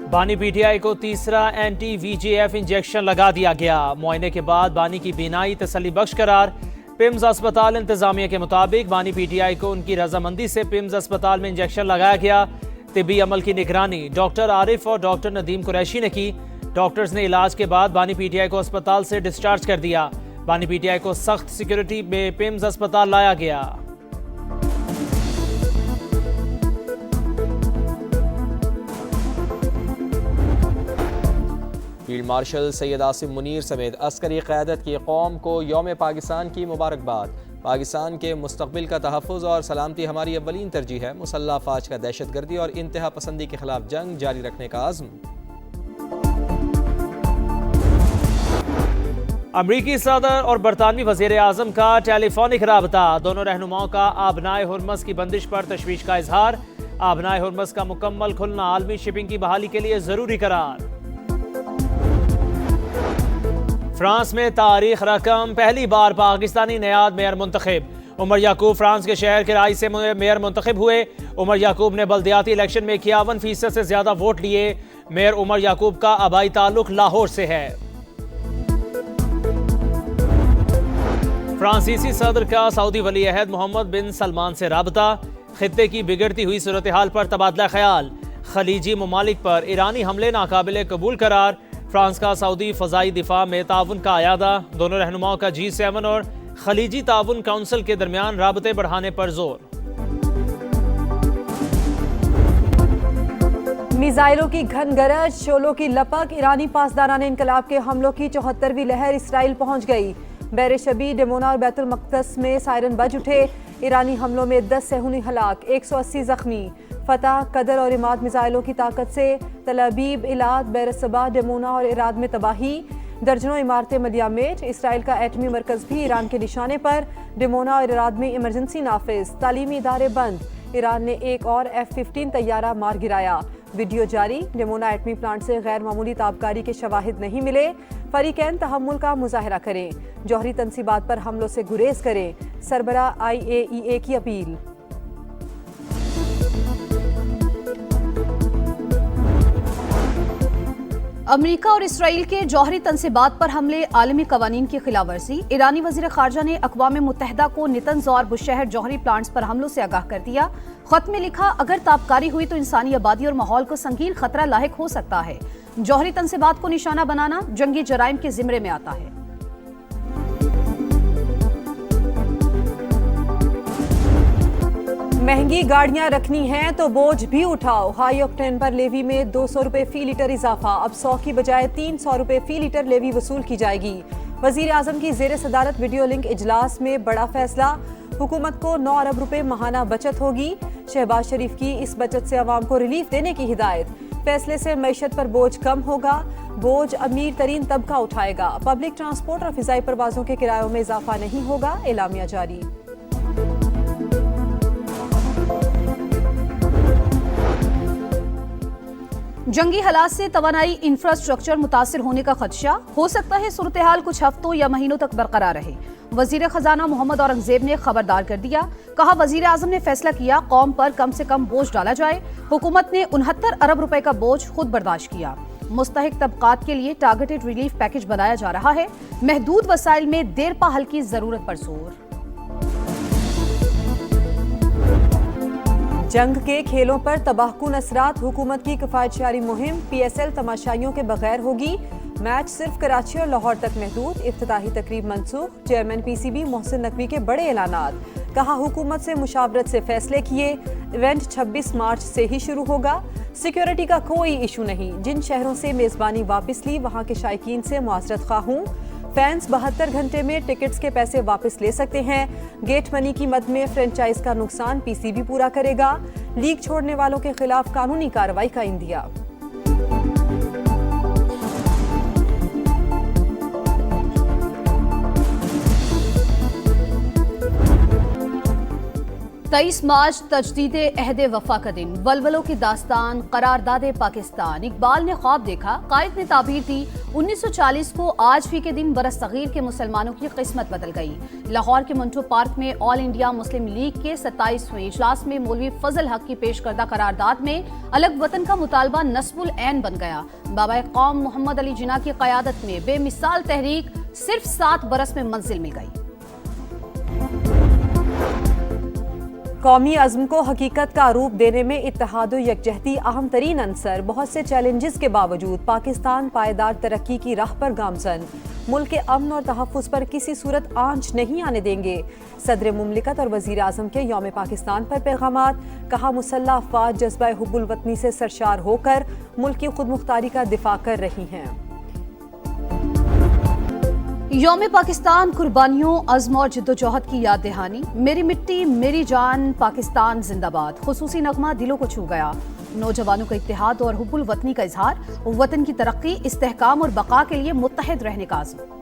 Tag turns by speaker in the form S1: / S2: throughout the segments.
S1: बानी पीटीआई को तीसरा एंटी वीजीएफ इंजेक्शन लगा दिया गया। मुआयने के बाद बानी की बीनाई तसल्ली बख्श करार। पिम्स अस्पताल इंतजामिया के मुताबिक बानी पीटीआई को उनकी रजामंदी से पिम्स अस्पताल में इंजेक्शन लगाया गया। तिब्बी अमल की निगरानी डॉक्टर आरिफ और डॉक्टर नदीम कुरैशी ने की। डॉक्टर्स ने इलाज के बाद बानी पीटीआई को अस्पताल से डिस्चार्ज कर दिया। बानी पीटीआई को सख्त सिक्योरिटी में पिम्स अस्पताल लाया गया। फील्ड मार्शल सैयद आसिम मुनीर समेत अस्करी क़यादत की कौम को यौम पाकिस्तान की मुबारकबाद। पाकिस्तान के मुस्तक़बिल का तहफ़्फ़ुज़ और सलामती हमारी अव्वलीन तरजीह है। मुसल्लह अफ़वाज का दहशतगर्दी और इंतहा पसंदी के खिलाफ जंग जारी रखने का आज़्म। अमरीकी सदर और बरतानवी वज़ीर आज़म का टेलीफोनिक राबता। दोनों रहनुमाओं का आबनाए हुर्मस की बंदिश पर तशवीश का इजहार। आबनाए हुर्मस का मुकम्मल खुलना आलमी शिपिंग की बहाली के लिए ज़रूरी करार। फ्रांस में तारीख रकम पहली बार पाकिस्तानी नयाद मेयर मुंतखब। उमर याकूब फ्रांस के शहर के राय से मेयर मुंतखब हुए। उमर याकूब ने बल्दियाती इलेक्शन में 51% से ज्यादा वोट लिए। मेयर उमर याकूब का आबाई ताल्लुक लाहौर से है। फ्रांसीसी सदर का सऊदी वली अहद मोहम्मद बिन सलमान से राबता। खित्ते की बिगड़ती हुई सूरत हाल पर तबादला ख्याल। खलीजी ममालिक पर ईरानी हमले नाकाबिले कबूल करार। फ्रांस का सऊदी फ़ज़ाई दिफा में ताउन का आयादा। दोनों रहनुमाओं का G7 और खलीजी ताउन काउंसिल के दरमियान राबते बढ़ाने पर जोर।
S2: मिसाइलों की घन गरज, शोलों की लपक। ईरानी पासदारान इनकलाब के हमलों की 74वीं लहर इसराइल पहुंच गई। बैर शबी, डेमोना और बैतुल मक़दस में सायरन बज उठे। ईरानी हमलों में 10 सेहूनी हलाक, 180 जख्मी। फतह, कदर और इमाद मिसाइलों की ताकत से तल अबीब, इलाद, बैरसबा, डेमोना और इराद में तबाही। दर्जनों इमारतें मलियामेट। इसराइल का एटमी मरकज़ भी ईरान के निशाने पर। डेमोना और इराद में इमरजेंसी नाफिज। तालीमी इदारे बंद। ईरान ने एक और F-15 तैयारा मार गिराया। वीडियो जारी। डेमोना एटमी प्लांट से गैर मामूली ताबकारी के शवाहिद नहीं मिले। फरीकैन तहम्मुल का मुजाहरा करें। जौहरी तनसीबात पर हमलों से गुरेज करें। सरबरा IAEA की अपील।
S3: अमेरिका और इसराइल के जौहरी तनसीबात पर हमले आलमी कवानीन की खिलाफ वर्जी। ईरानी वज़ीर ख़ारजा ने अक़वाम मुत्तहिदा को नितंज़ और बुशहर जौहरी प्लांट्स पर हमलों से आगाह कर दिया। ख़त में लिखा, अगर ताबकारी हुई तो इंसानी आबादी और माहौल को संगीन खतरा लाहिक हो सकता है। जौहरी तनसीबात को निशाना बनाना जंगी जराइम के ज़िम्रे में आता है।
S2: महंगी गाड़ियां रखनी हैं तो बोझ भी उठाओ। हाई ऑक्टेन पर लेवी में 200 रुपए फी लीटर इजाफा। अब 100 की बजाय 300 रुपए फी लीटर लेवी वसूल की जाएगी। वजीर आजम की जेर सदारत वीडियो लिंक इजलास में बड़ा फैसला। हुकूमत को 9 अरब रुपए माहाना बचत होगी। शहबाज शरीफ की इस बचत से अवाम को रिलीफ देने की हिदायत। फैसले से मैशत पर बोझ कम होगा। बोझ अमीर तरीन तबका उठाएगा। पब्लिक ट्रांसपोर्ट और फिजाई परवाजों के किरायों में इजाफा नहीं होगा। एलामिया जारी।
S3: जंगी हालात से तवानाई इंफ्रास्ट्रक्चर मुतासिर होने का खदशा। हो सकता है सूरत हाल कुछ हफ्तों या महीनों तक बरकरार रहे। वजीर खजाना मोहम्मद औरंगजेब ने खबरदार कर दिया। कहा, वजीर आजम ने फैसला किया कौम पर कम से कम बोझ डाला जाए। हुकूमत ने 69 अरब रुपए का बोझ खुद बर्दाश्त किया। मुस्तहिक तबकात के लिए टारगेटेड रिलीफ पैकेज बनाया जा रहा है। महदूद वसाइल में देरपा हल की जरूरत पर जोर।
S2: जंग के खेलों पर तबाहकुन असरात। हुकूमत की किफायतशारी मुहिम PSL तमाशाइयों के बगैर होगी। मैच सिर्फ कराची और लाहौर तक महदूद। इफ्तिताही तकरीब मंसूख। चेयरमैन PCB मोहसिन नकवी के बड़े ऐलानात। कहा, हुकूमत से मुशावरत से फैसले किए। इवेंट 26 मार्च से ही शुरू होगा। सिक्योरिटी का कोई इशू नहीं। जिन शहरों से मेजबानी वापस ली वहाँ के शायकीन से मुआसरत खा हूँ। फैंस 72 घंटे में टिकट्स के पैसे वापस ले सकते हैं। गेट मनी की मद में फ्रेंचाइज का नुकसान PCB पूरा करेगा। लीग छोड़ने वालों के खिलाफ कानूनी कार्रवाई का इंदिया।
S3: 23 मार्च तजदीदे अहद वफा का दिन, वलवलों की दास्तान, करारदादे पाकिस्तान। इकबाल ने ख्वाब देखा, कायद ने ताबीर दी, 1940 को आज भी के दिन बरस सगीर के मुसलमानों की किस्मत बदल गई। लाहौर के मंटो पार्क में ऑल इंडिया मुस्लिम लीग के 27वें इजलास में मौलवी फजल हक की पेश करदा करारदाद में अलग वतन का मुतालबा नस्बुल ऐन बन गया। बाबा कौम मोहम्मद अली जिन्ना की क़यादत में बेमिसाल तहरीक सिर्फ 7 बरस में मंजिल मिल गई।
S2: कौमी अज़्म को हकीकत का रूप देने में इत्तेहाद व यकजहती अहम तरीन अंसर। बहुत से चैलेंजेस के बावजूद पाकिस्तान पायदार तरक्की की राह पर गामजन। मुल्क के अमन और तहफ़्फ़ुज़ पर किसी सूरत आंच नहीं आने देंगे। सदर मुमलिकत और वज़ीर आज़म के यौम पाकिस्तान पर पैगामात। कहा, मुसल्लह अफ़वाज जज्बा हुब्बुल वतनी से सरशार होकर मुल्क की खुद मुख्तारी का दिफा कर रही हैं।
S3: यौम पाकिस्तान कुर्बानियों, अज़्म और जिद्दोजहद की याद दहानी। मेरी मिट्टी मेरी जान, पाकिस्तान जिंदाबाद। खुसूसी नगमा दिलों को छू गया। नौजवानों का इत्तेहाद और हुब्बुल वतनी का इजहार। वतन की तरक्की, इस्तेहकाम और बका के लिए मुत्तहिद रहने का आज़म।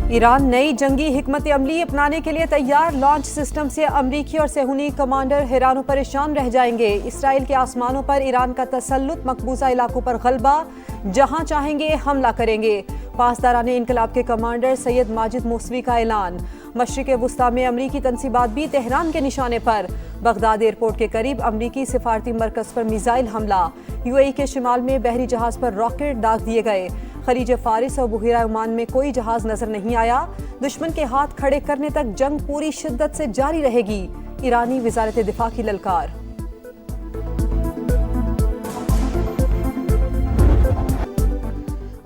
S2: ईरान नई जंगी हिकमत अमली अपनाने के लिए तैयार। लॉन्च सिस्टम से अमरीकी और सेहूनी कमांडर हैरान परेशान रह जाएंगे। इसराइल के आसमानों पर ईरान का तसल्लुत, मकबूजा इलाकों पर गलबा, जहां चाहेंगे हमला करेंगे। पासदारान इनकलाब के कमांडर सैयद माजिद मौसवी का ऐलान। मशरिक वुस्ता में अमरीकी तनसीबात भी तेहरान के निशाने पर। बगदाद एयरपोर्ट के करीब अमरीकी सिफारती मरकज पर मिसाइल हमला। यूएई के शिमाल में बहरी जहाज पर रॉकेट दाग दिए गए। खलीज फारिस और बुहिरा ओमान में कोई जहाज नजर नहीं आया। दुश्मन के हाथ खड़े करने तक जंग पूरी शिद्दत से जारी रहेगी। ईरानी वजारत दिफा की ललकार।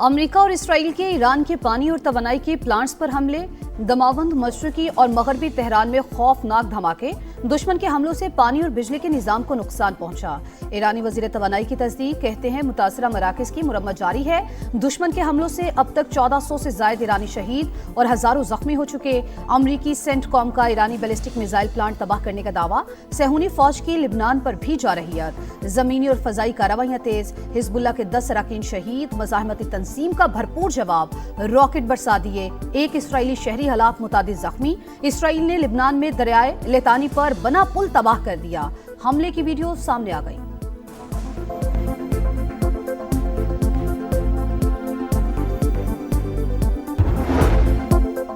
S3: अमेरिका और इसराइल के ईरान के पानी और तवानाई के प्लांट्स पर हमले। दमावंद, मशरकी और मगरबी तेहरान में खौफनाक धमाके। दुश्मन के हमलों से पानी और बिजली के निजाम को नुकसान पहुंचा। ईरानी वजीर तवानाई की तस्दीक, कहते हैं मुतासरा मराकज की मुरम्मत जारी है। दुश्मन के हमलों से अब तक 1400 से जायद ईरानी शहीद और हजारों जख्मी हो चुके। अमरीकी सेंटकॉम का ईरानी बैलिस्टिक मिसाइल प्लांट तबाह करने का दावा। सेहूनी फौज की लिबनान पर भी जा रही है। जमीनी और फजाई कार्रवाइयां तेज। हिजबुल्लाह के 10 अरकान शहीद। मज़ाहमती तंजीम का भरपूर जवाब। रॉकेट बरसा दिए। एक इसराइली शहरी हलाक, मुतादिद जख्मी। इसराइल ने लिबनान में दरियाए लितानी पर बना पुल तबाह कर दिया। हमले की वीडियो सामने आ गई।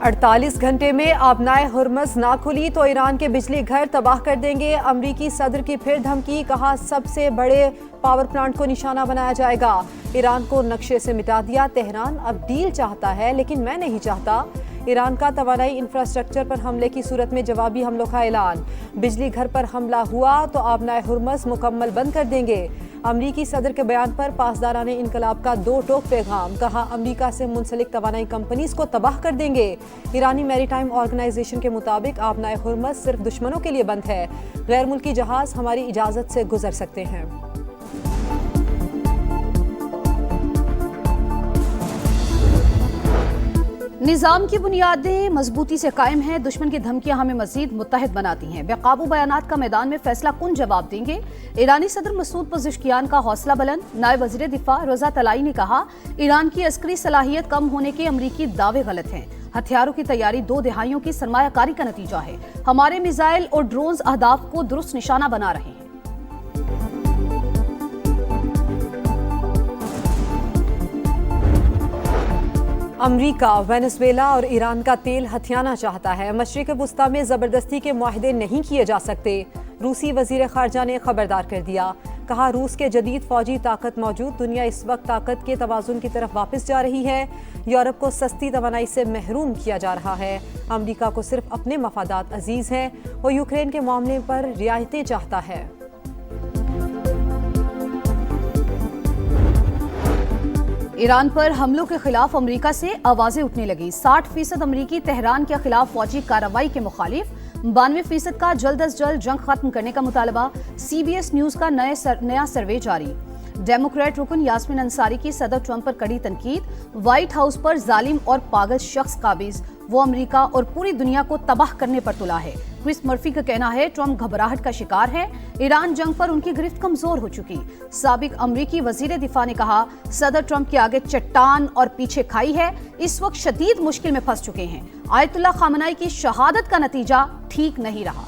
S2: अड़तालीस घंटे में आबनाए हुर्मस ना खुली तो ईरान के बिजली घर तबाह कर देंगे। अमरीकी सदर की फिर धमकी। कहा, सबसे बड़े पावर प्लांट को निशाना बनाया जाएगा। ईरान को नक्शे से मिटा दिया। तेहरान अब डील चाहता है लेकिन मैं नहीं चाहता। ईरान का तवानाई इंफ्रास्ट्रक्चर पर हमले की सूरत में जवाबी हमलों का ऐलान। बिजली घर पर हमला हुआ तो आबनाए हुर्मस मुकम्मल बंद कर देंगे। अमरीकी सदर के बयान पर पासदारान इनकलाब का 2 टोक पैगाम। कहा, अमरीका से मुंसलिक तवानाई कंपनीज को तबाह कर देंगे। ईरानी मैरीटाइम ऑर्गेनाइजेशन के मुताबिक आबनाए हुर्मस सिर्फ दुश्मनों के लिए बंद है। गैर मुल्की जहाज हमारी इजाजत से गुजर सकते हैं।
S3: निजाम की बुनियादें मजबूती से कायम हैं। दुश्मन की धमकियां हमें मजीद मुत्तहिद बनाती हैं। बेकाबू बयानात का मैदान में फैसला कुन जवाब देंगे। ईरानी सदर मसूद पज़ेश्कियान का हौसला बुलंद। नायब वज़ीर दिफा रज़ा तलाई ने कहा, ईरान की अस्करी सलाहियत कम होने के अमरीकी दावे गलत हैं। हथियारों की तैयारी 2 दहाइयों की सरमायाकारी का नतीजा है। हमारे मिसाइल और ड्रोन्स अहदाफ को दुरुस्त निशाना बना रहे हैं।
S2: अमरीका वेनेजुएला और ईरान का तेल हथियाना चाहता है। मशरिक वुस्ता में जबरदस्ती के मुआहदे नहीं किए जा सकते। रूसी वजीर खारजा ने खबरदार कर दिया। कहा, रूस के जदीद फौजी ताकत मौजूद दुनिया इस वक्त ताकत के तवाजुन की तरफ वापस जा रही है। यूरोप को सस्ती तवानाई से महरूम किया जा रहा है। अमरीका को सिर्फ अपने मफादात अजीज हैं। वो यूक्रेन के मामले पर रियायतें चाहता है।
S3: ईरान पर हमलों के खिलाफ अमेरिका से आवाजें उठने लगी। 60% अमरीकी तेहरान के खिलाफ फौजी कार्रवाई के मुखालिफ। 92% का जल्द अज जल्द जंग खत्म करने का मुतालबा। CBS न्यूज का नया सर्वे जारी। डेमोक्रेट रुकन यास्मीन अंसारी की सदर ट्रंप पर कड़ी तनकीद। व्हाइट हाउस पर जालिम और पागल शख्स काबिज, वो अमेरिका और पूरी दुनिया को तबाह करने पर तुला है। क्रिस मर्फी का कहना है ट्रंप घबराहट का शिकार है, ईरान जंग पर उनकी गिरफ्त कमजोर हो चुकी। साबिक अमरीकी वजीर दिफा ने कहा सदर ट्रंप के आगे चट्टान और पीछे खाई है, इस वक्त शदीद मुश्किल में फंस चुके हैं। आयतुल्ला खामनाई की शहादत का नतीजा ठीक नहीं रहा।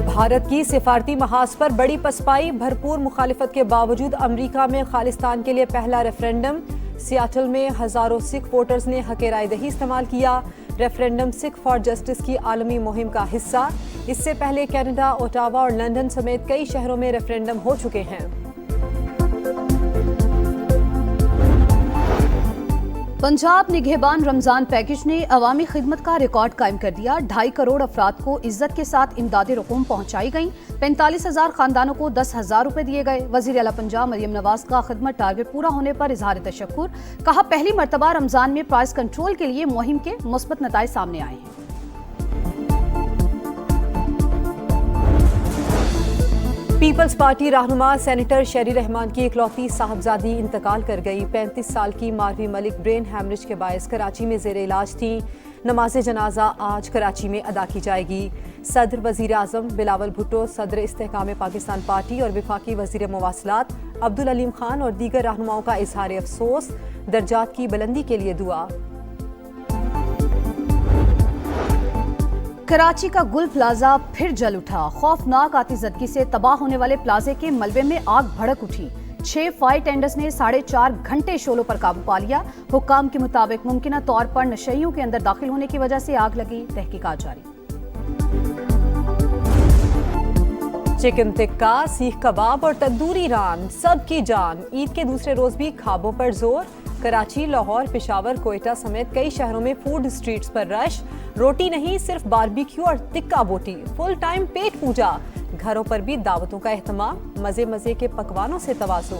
S2: भारत की सिफारती महाज पर बड़ी पसपाई, भरपूर मुखालिफत के बावजूद अमेरिका में खालिस्तान के लिए पहला रेफरेंडम। सियाटल में हजारों सिख वोटर्स ने हक राय दही इस्तेमाल किया। रेफरेंडम सिख फॉर जस्टिस की आलमी मुहिम का हिस्सा। इससे पहले कनाडा, ओटावा और लंदन समेत कई शहरों में रेफरेंडम हो चुके हैं।
S3: पंजाब निगहबान रमजान पैकेज ने अवामी खिदमत का रिकॉर्ड कायम कर दिया। 2.5 करोड़ अफराद को इज्जत के साथ इमदादी रकूम पहुंचाई गई। 45,000 खानदानों को 10,000 रुपए दिए गए। वजीर आला पंजाब मरियम नवाज का खिदमत टारगेट पूरा होने पर इजहार तशक्कुर। कहा पहली मरतबा रमजान में प्राइस कंट्रोल के लिए मुहिम के मुस्बत नताइज सामने आए हैं।
S2: पीपल्स पार्टी रहनुमा सेनेटर शेरी रहमान की इकलौती साहबजादी इंतकाल कर गई। 35 साल की मारवी मलिक ब्रेन हैमरेज के बायस कराची में जेर इलाज थी। नमाज जनाजा आज कराची में अदा की जाएगी। सदर वजीर आजम बिलावल भुट्टो, सदर इस्तेहकाम पाकिस्तान पार्टी और वफाकी वजीर मवासलात अब्दुल अलीम खान और दीगर रहनुमाओं का इजहार अफसोस। दर्जात की बुलंदी के लिए दुआ।
S3: कराची का गुल प्लाजा फिर जल उठा। खौफनाक आतिशबाजी से तबाह होने वाले प्लाजे के मलबे में आग भड़क उठी। 6 फायर टेंडर्स ने 4.5 घंटे शोलों पर काबू पा लिया। हुक्काम के मुताबिक मुमकिना तौर पर नशइयों के अंदर दाखिल होने की वजह से आग लगी। तहकीकात जारी।
S2: चिकन टिक्का, सीख कबाब और तंदूरी रान, सबकी जान। ईद के दूसरे रोज भी खाबों पर जोर। कराची, लाहौर, पेशावर, कोयटा समेत कई शहरों में फूड स्ट्रीट्स पर रश। रोटी नहीं, सिर्फ बारबेक्यू और टिक्का बोटी। फुल टाइम पेट पूजा। घरों पर भी दावतों का एहतमाम। मजे मजे के पकवानों से तवाज़ो।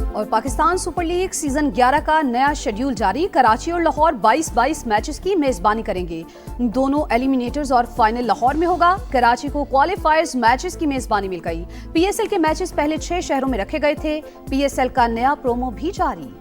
S3: और पाकिस्तान सुपर लीग सीजन 11 का नया शेड्यूल जारी। कराची और लाहौर 22-22 मैचेस की मेजबानी करेंगे। दोनों एलिमिनेटर्स और फाइनल लाहौर में होगा। कराची को क्वालिफायर्स मैचेस की मेजबानी मिल गई। पीएसएल के मैचेस पहले 6 शहरों में रखे गए थे। पीएसएल का नया प्रोमो भी जारी।